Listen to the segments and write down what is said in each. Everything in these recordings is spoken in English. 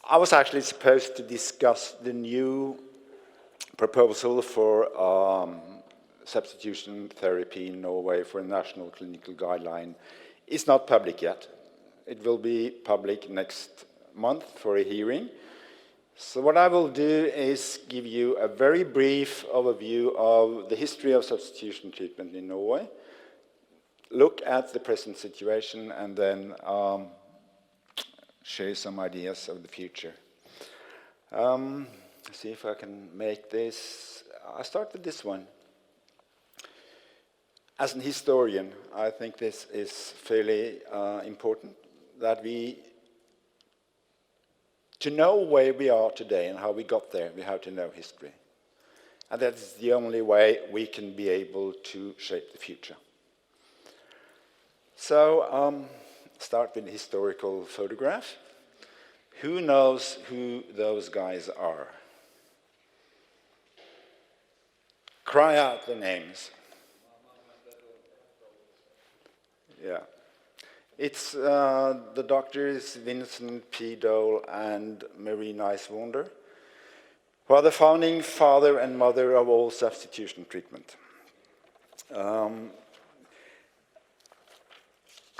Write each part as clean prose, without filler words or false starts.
I was actually supposed to discuss the new proposal for substitution therapy in Norway for a national clinical guideline. It's not public yet. It will be public next month for a hearing. So what I will do is give you a very brief overview of the history of substitution treatment in Norway, look at the present situation, and then share some ideas of the future. See if I can make this. I'll start with this one. As an historian, I think this is fairly important, that to know where we are today and how we got there, we have to know history. And that's the only way we can be able to shape the future. So, start with a historical photograph. Who knows who those guys are? Cry out the names. Yeah. It's the doctors Vincent P. Dole and Marie Nicewander, who are the founding father and mother of all substitution treatment.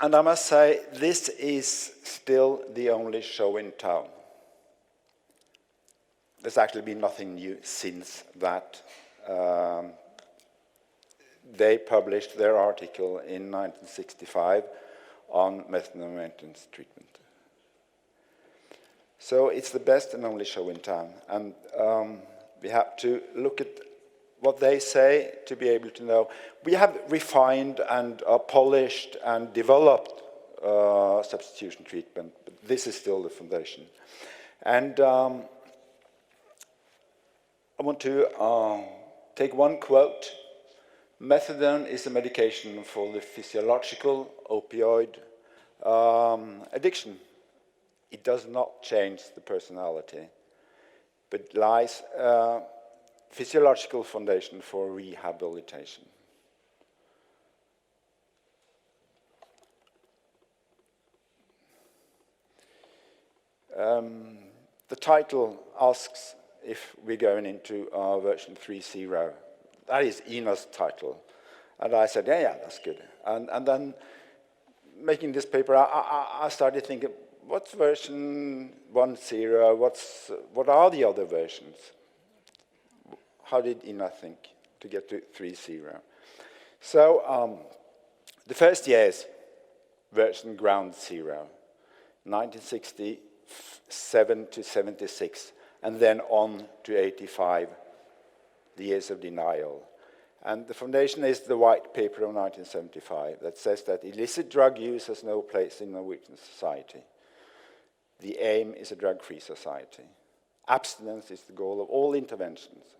And I must say, this is still the only show in town. There's actually been nothing new since that. They published their article in 1965 on methadone maintenance treatment. So it's the best and only show in town. And we have to look at what they say to be able to know. We have refined and polished and developed substitution treatment, but this is still the foundation. And I want to take one quote. Methadone is a medication for the physiological opioid addiction. It does not change the personality, but lies physiological foundation for rehabilitation. The title asks if we're going into version 3.0. That is Ina's title. And I said, yeah, that's good. And then making this paper, I started thinking, what's version 1.0? What are the other versions? How did Ina think to get to 3.0? So the first years, version ground zero, 1967 to 76, and then on to 85. The years of denial. And the foundation is the white paper of 1975 that says that illicit drug use has no place in Norwegian society. The aim is a drug-free society. Abstinence is the goal of all interventions.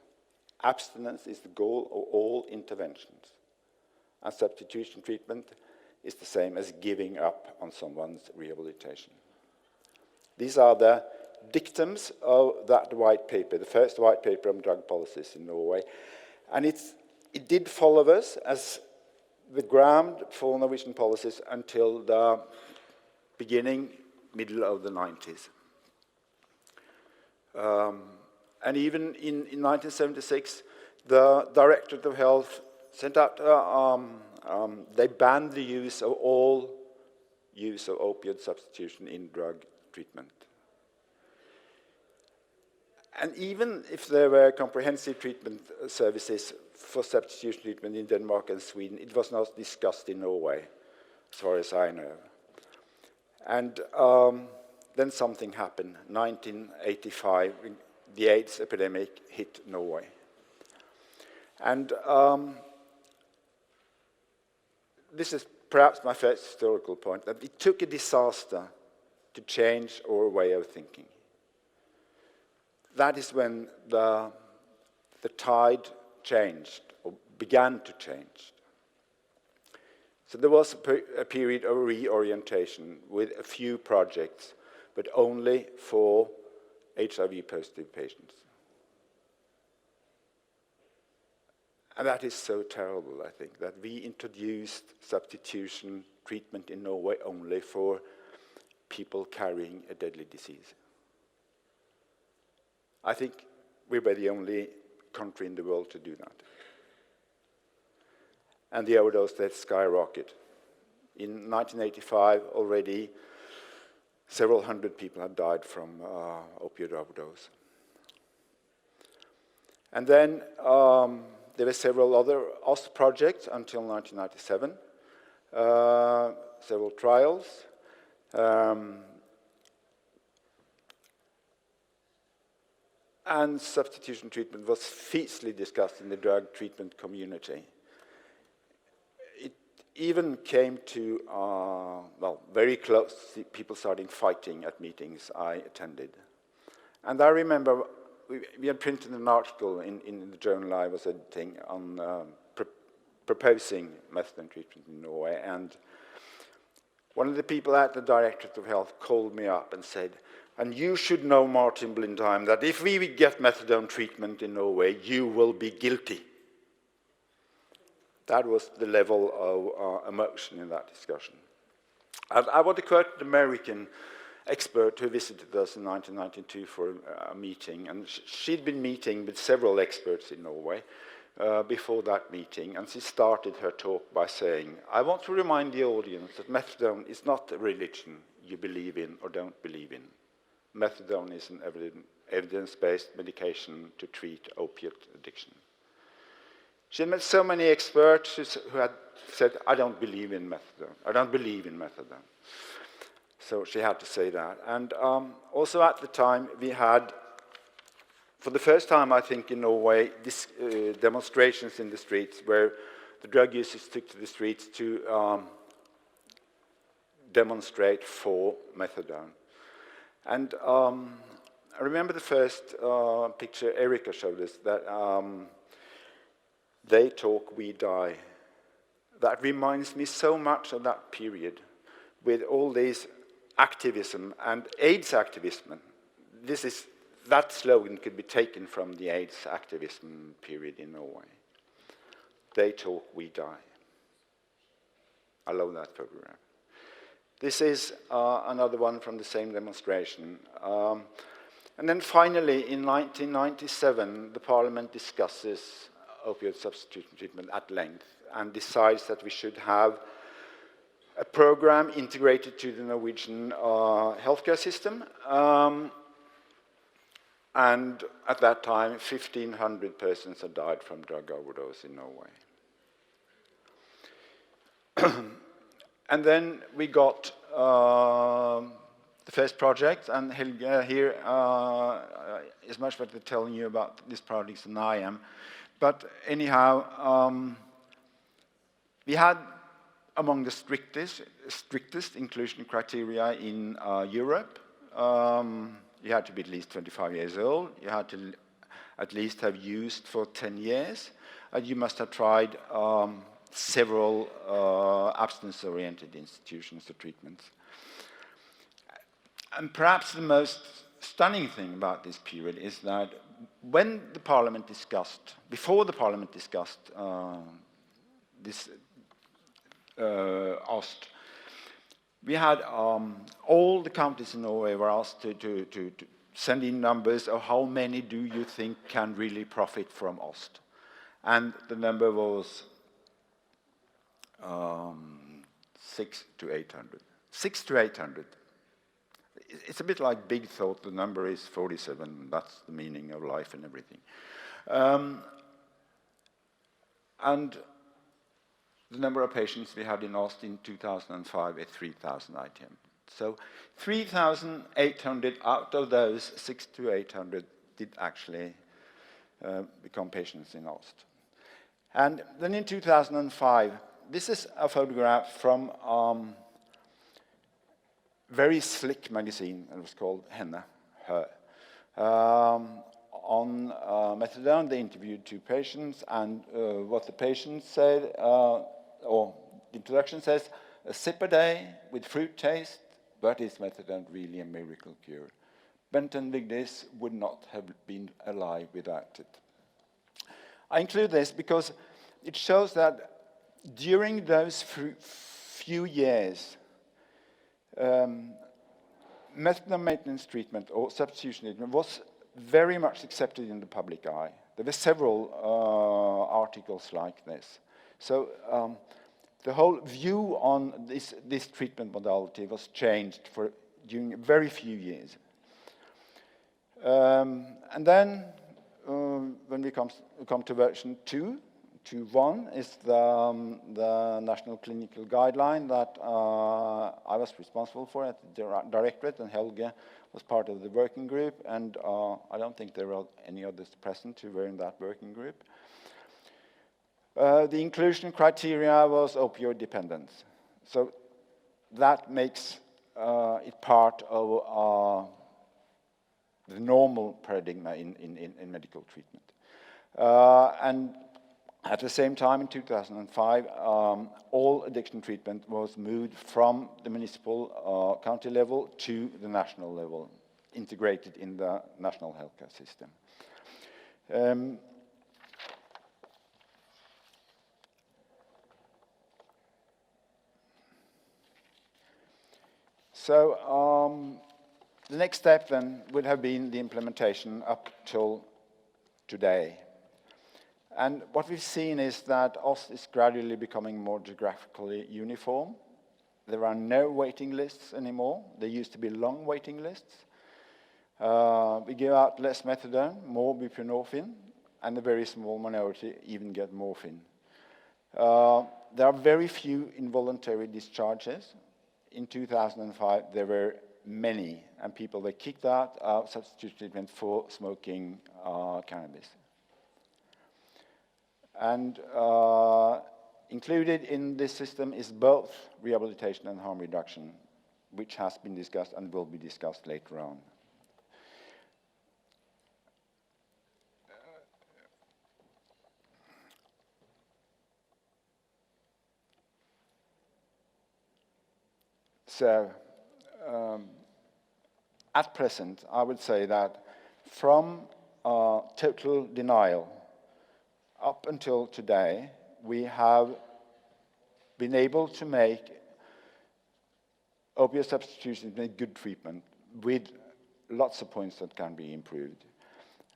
Abstinence is the goal of all interventions. And substitution treatment is the same as giving up on someone's rehabilitation. These are the dictums of that white paper, the first white paper on drug policies in Norway. And it did follow us as the ground for Norwegian policies until the middle of the 90s. And even in 1976, the Directorate of Health sent out, they banned the use of all use of opioid substitution in drug treatment. And even if there were comprehensive treatment services for substitution treatment in Denmark and Sweden, it was not discussed in Norway, as far as I know. And then something happened. 1985, the AIDS epidemic hit Norway. And this is perhaps my first historical point, that it took a disaster to change our way of thinking. That is when the tide changed, or began to change. So there was a period of reorientation with a few projects, but only for HIV-positive patients. And that is so terrible, I think, that we introduced substitution treatment in Norway only for people carrying a deadly disease. I think we were the only country in the world to do that. And the overdose deaths skyrocketed. In 1985, already several hundred people had died from opioid overdose. And then there were several other OST projects until 1997, several trials. And substitution treatment was fiercely discussed in the drug treatment community. It even came to, well, very close, people starting fighting at meetings I attended. And I remember we had printed an article in the journal I was editing on proposing methadone treatment in Norway, and one of the people at the Directorate of Health called me up and said, and you should know, Martin Blindheim, that if we get methadone treatment in Norway, you will be guilty. That was the level of emotion in that discussion. I want to quote the American expert who visited us in 1992 for a meeting, and she'd been meeting with several experts in Norway before that meeting, and she started her talk by saying, I want to remind the audience that methadone is not a religion you believe in or don't believe in. Methadone is an evidence-based medication to treat opiate addiction. She had met so many experts who had said, I don't believe in methadone. I don't believe in methadone. So she had to say that. And also at the time, we had, for the first time, I think, in Norway, demonstrations in the streets where the drug users took to the streets to demonstrate for methadone. And I remember the first picture Erika showed us, that they talk, we die. That reminds me so much of that period with all these activism and AIDS activism. That slogan could be taken from the AIDS activism period in Norway. They talk, we die. I love that photograph. This is another one from the same demonstration. And then finally, in 1997, the Parliament discusses opioid substitution treatment at length and decides that we should have a program integrated to the Norwegian healthcare system. And at that time, 1,500 persons had died from drug overdose in Norway. And then we got the first project, and Helge here is much better telling you about these projects than I am. But anyhow, we had among the strictest inclusion criteria in Europe. You had to be at least 25 years old. You had to at least have used for 10 years. You must have tried several abstinence-oriented institutions or treatments. And perhaps the most stunning thing about this period is that when the Parliament discussed, before the Parliament discussed this OST, we had all the counties in Norway were asked to send in numbers of how many do you think can really profit from OST. And the number was 600 to 800. 600 to 800. It's a bit like Big thought the number is 47. That's the meaning of life and everything. And the number of patients we had in Austin in 2005 is 3,000 ITM. So 3,800 out of those 600 to 800 did actually become patients in Aust. And then in 2005, this is a photograph from very slick magazine. It was called Henne. On methadone, they interviewed 2 patients, and what the patients said, or the introduction says, a sip a day with fruit taste, but is methadone really a miracle cure? Benton Vigdis would not have been alive without it. I include this because it shows that during those few years, methadone maintenance treatment or substitution treatment was very much accepted in the public eye. There were several articles like this. So the whole view on this treatment modality was changed during very few years. And then when we come to version 2.1 is the national clinical guideline that I was responsible for at the Directorate, and Helge was part of the working group, and I don't think there were any others present who were in that working group. The inclusion criteria was opioid dependence. So that makes it part of the normal paradigm in medical treatment. And at the same time, in 2005, all addiction treatment was moved from the municipal county level to the national level, integrated in the national healthcare system. So the next step then would have been the implementation up till today. And what we've seen is that OSS is gradually becoming more geographically uniform. There are no waiting lists anymore. There used to be long waiting lists. We give out less methadone, more buprenorphine, and a very small minority even get morphine. There are very few involuntary discharges. In 2005, there were many, and people were kicked out of substitute treatment for smoking cannabis. And included in this system is both rehabilitation and harm reduction, which has been discussed and will be discussed later on. So, at present, I would say that from total denial up until today, we have been able to make opioid substitution a good treatment with lots of points that can be improved.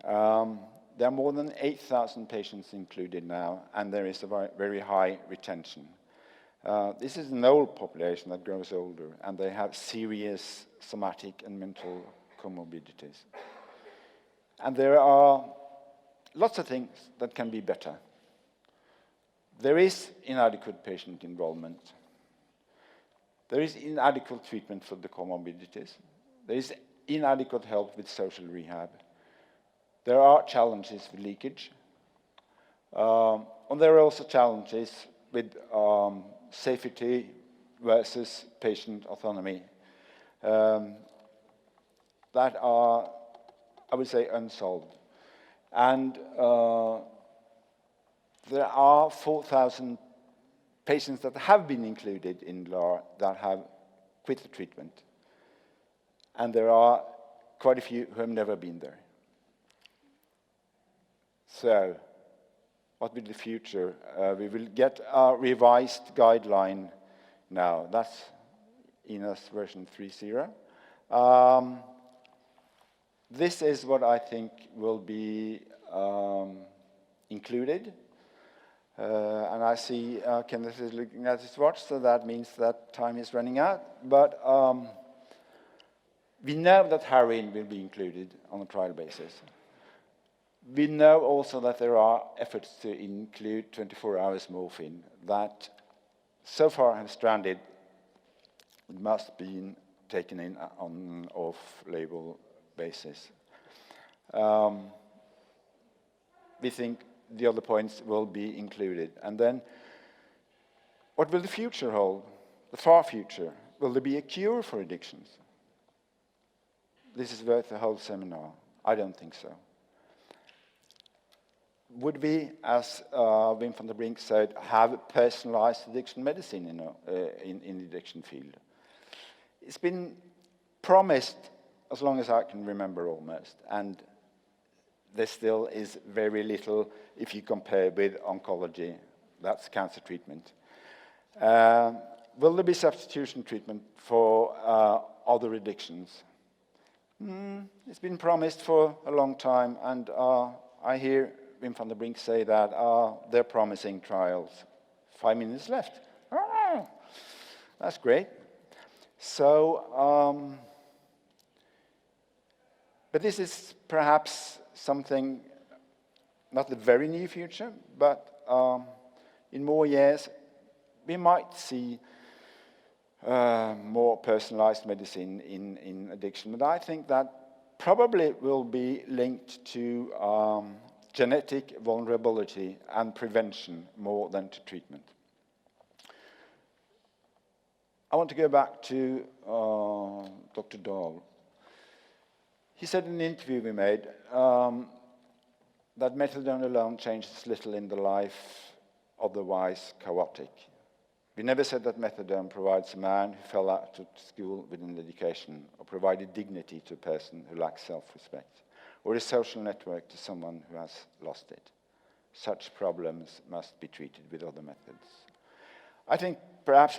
There are more than 8,000 patients included now, and there is a very high retention. This is an old population that grows older, and they have serious somatic and mental comorbidities. And there are lots of things that can be better. There is inadequate patient involvement. There is inadequate treatment for the comorbidities. There is inadequate help with social rehab. There are challenges with leakage. And there are also challenges with safety versus patient autonomy that are, I would say, unsolved. And there are 4,000 patients that have been included in LAR that have quit the treatment. And there are quite a few who have never been there. So, what will the future? We will get a revised guideline now. That's INAS version 3.0. This is what I think will be included. And I see Kenneth is looking at his watch, so that means that time is running out. But we know that heroin will be included on a trial basis. We know also that there are efforts to include 24 hours morphine that so far have stranded, must be taken in on off-label basis. We think the other points will be included. And then, what will the future hold? The far future. Will there be a cure for addictions? This is worth a whole seminar. I don't think so. Would we, as Wim van der Brink said, have personalized addiction medicine in the addiction field? It's been promised as long as I can remember almost, and there still is very little if you compare with oncology, that's cancer treatment. Will there be substitution treatment for other addictions? It's been promised for a long time, and I hear Wim van der Brink say that they're promising trials. 5 minutes left. That's great. So, but this is perhaps something, not the very near future, but in more years, we might see more personalized medicine in addiction. But I think that probably will be linked to genetic vulnerability and prevention more than to treatment. I want to go back to Dr. Dahl. He said in an interview we made that methadone alone changes little in the life otherwise chaotic. We never said that methadone provides a man who fell out of school with an education, or provided dignity to a person who lacks self-respect, or a social network to someone who has lost it. Such problems must be treated with other methods. I think perhaps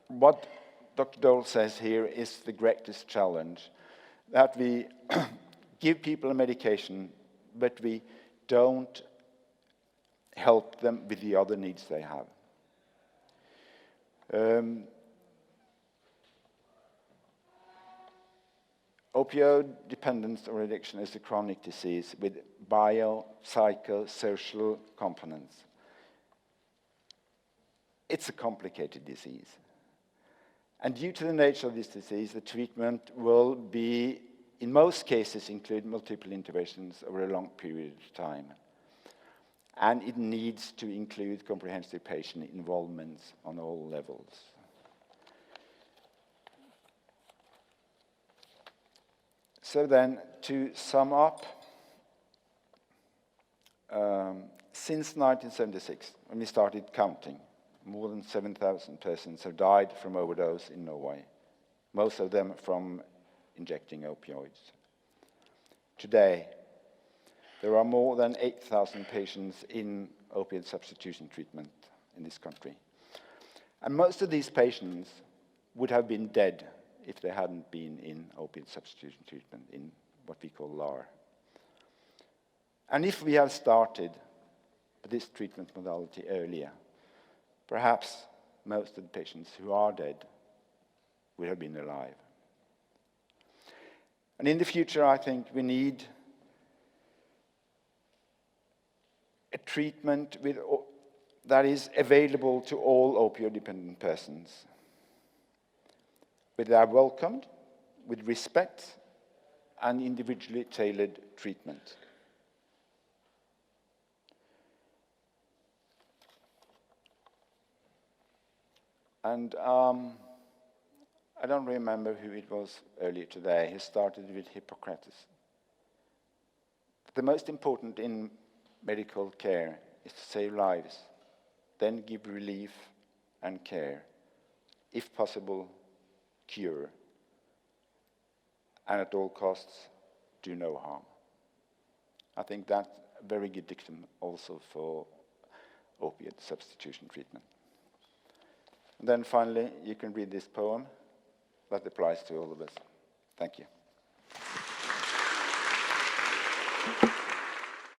what Dr. Dole says here is the greatest challenge, that we give people a medication, but we don't help them with the other needs they have. Opioid dependence or addiction is a chronic disease with bio-psycho-social components. It's a complicated disease. And due to the nature of this disease, the treatment will be, in most cases, include multiple interventions over a long period of time. And it needs to include comprehensive patient involvement on all levels. So then, to sum up, since 1976, when we started counting, more than 7,000 persons have died from overdose in Norway, most of them from injecting opioids. Today, there are more than 8,000 patients in opiate substitution treatment in this country. And most of these patients would have been dead if they hadn't been in opiate substitution treatment, in what we call LAR. And if we had started this treatment modality earlier, perhaps most of the patients who are dead would have been alive. And in the future, I think we need a treatment that is available to all opioid-dependent persons, where they are welcomed with respect and individually tailored treatment. And I don't remember who it was earlier today. He started with Hippocrates. The most important in medical care is to save lives, then give relief and care, if possible, cure, and at all costs, do no harm. I think that's a very good dictum also for opiate substitution treatment. And then finally, you can read this poem that applies to all of us. Thank you.